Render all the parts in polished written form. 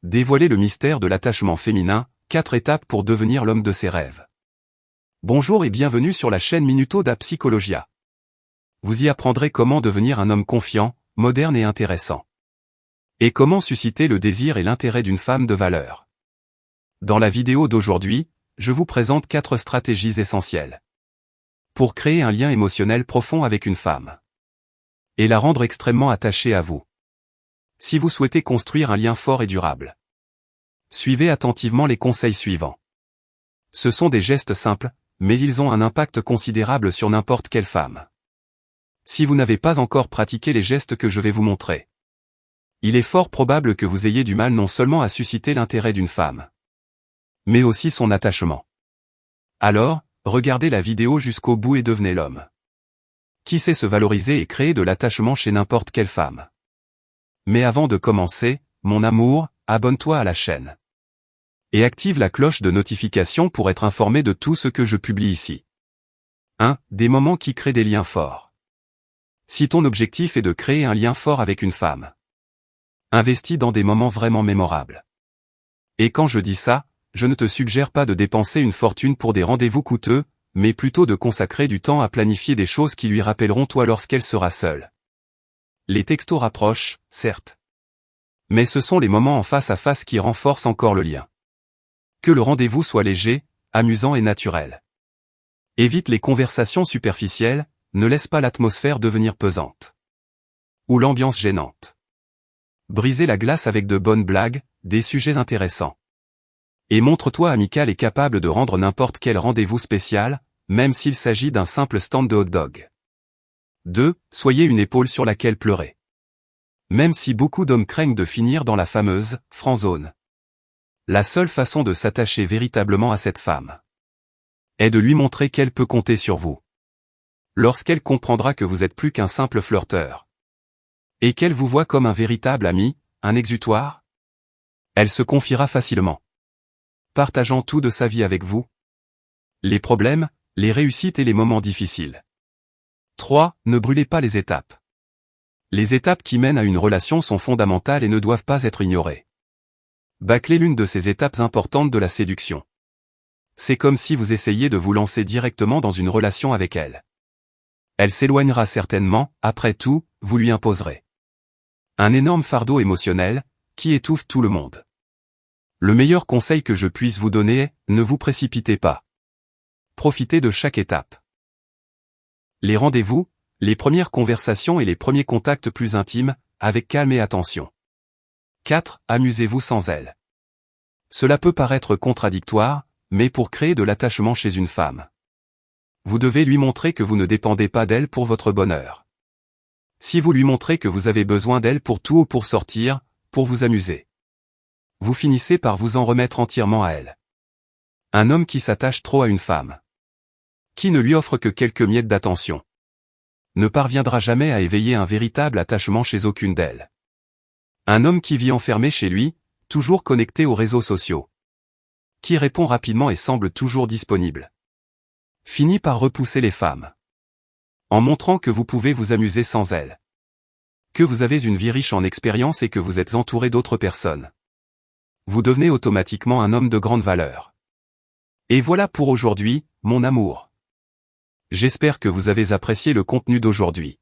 Dévoiler le mystère de l'attachement féminin, 4 étapes pour devenir l'homme de ses rêves. Bonjour et bienvenue sur la chaîne Minuto da Psychologia. Vous y apprendrez comment devenir un homme confiant, moderne et intéressant. Et comment susciter le désir et l'intérêt d'une femme de valeur. Dans la vidéo d'aujourd'hui, je vous présente 4 stratégies essentielles pour créer un lien émotionnel profond avec une femme et la rendre extrêmement attachée à vous. Si vous souhaitez construire un lien fort et durable, suivez attentivement les conseils suivants. Ce sont des gestes simples, mais ils ont un impact considérable sur n'importe quelle femme. Si vous n'avez pas encore pratiqué les gestes que je vais vous montrer, il est fort probable que vous ayez du mal non seulement à susciter l'intérêt d'une femme, mais aussi son attachement. Alors, regardez la vidéo jusqu'au bout et devenez l'homme qui sait se valoriser et créer de l'attachement chez n'importe quelle femme. Mais avant de commencer, mon amour, abonne-toi à la chaîne et active la cloche de notification pour être informé de tout ce que je publie ici. 1. Des moments qui créent des liens forts. Si ton objectif est de créer un lien fort avec une femme, investis dans des moments vraiment mémorables. Et quand je dis ça, je ne te suggère pas de dépenser une fortune pour des rendez-vous coûteux, mais plutôt de consacrer du temps à planifier des choses qui lui rappelleront toi lorsqu'elle sera seule. Les textos rapprochent, certes. Mais ce sont les moments en face à face qui renforcent encore le lien. Que le rendez-vous soit léger, amusant et naturel. Évite les conversations superficielles, ne laisse pas l'atmosphère devenir pesante ou l'ambiance gênante. Brisez la glace avec de bonnes blagues, des sujets intéressants. Et montre-toi amical et capable de rendre n'importe quel rendez-vous spécial, même s'il s'agit d'un simple stand de hot-dog. 2. Soyez une épaule sur laquelle pleurer. Même si beaucoup d'hommes craignent de finir dans la fameuse « friendzone », la seule façon de s'attacher véritablement à cette femme est de lui montrer qu'elle peut compter sur vous. Lorsqu'elle comprendra que vous êtes plus qu'un simple flirteur et qu'elle vous voit comme un véritable ami, un exutoire, elle se confiera facilement, partageant tout de sa vie avec vous. Les problèmes, les réussites et les moments difficiles. 3. Ne brûlez pas les étapes. Les étapes qui mènent à une relation sont fondamentales et ne doivent pas être ignorées. Bâclez l'une de ces étapes importantes de la séduction. C'est comme si vous essayiez de vous lancer directement dans une relation avec elle. Elle s'éloignera certainement, après tout, vous lui imposerez un énorme fardeau émotionnel, qui étouffe tout le monde. Le meilleur conseil que je puisse vous donner est, ne vous précipitez pas. Profitez de chaque étape. Les rendez-vous, les premières conversations et les premiers contacts plus intimes, avec calme et attention. 4. Amusez-vous sans elle. Cela peut paraître contradictoire, mais pour créer de l'attachement chez une femme, vous devez lui montrer que vous ne dépendez pas d'elle pour votre bonheur. Si vous lui montrez que vous avez besoin d'elle pour tout ou pour sortir, pour vous amuser, vous finissez par vous en remettre entièrement à elle. Un homme qui s'attache trop à une femme, qui ne lui offre que quelques miettes d'attention, ne parviendra jamais à éveiller un véritable attachement chez aucune d'elles. Un homme qui vit enfermé chez lui, toujours connecté aux réseaux sociaux, qui répond rapidement et semble toujours disponible, finit par repousser les femmes, en montrant que vous pouvez vous amuser sans elles, que vous avez une vie riche en expérience et que vous êtes entouré d'autres personnes. Vous devenez automatiquement un homme de grande valeur. Et voilà pour aujourd'hui, mon amour. J'espère que vous avez apprécié le contenu d'aujourd'hui.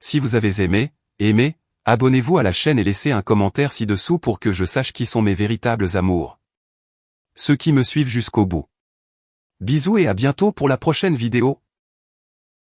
Si vous avez aimé, abonnez-vous à la chaîne et laissez un commentaire ci-dessous pour que je sache qui sont mes véritables amours. Ceux qui me suivent jusqu'au bout. Bisous et à bientôt pour la prochaine vidéo.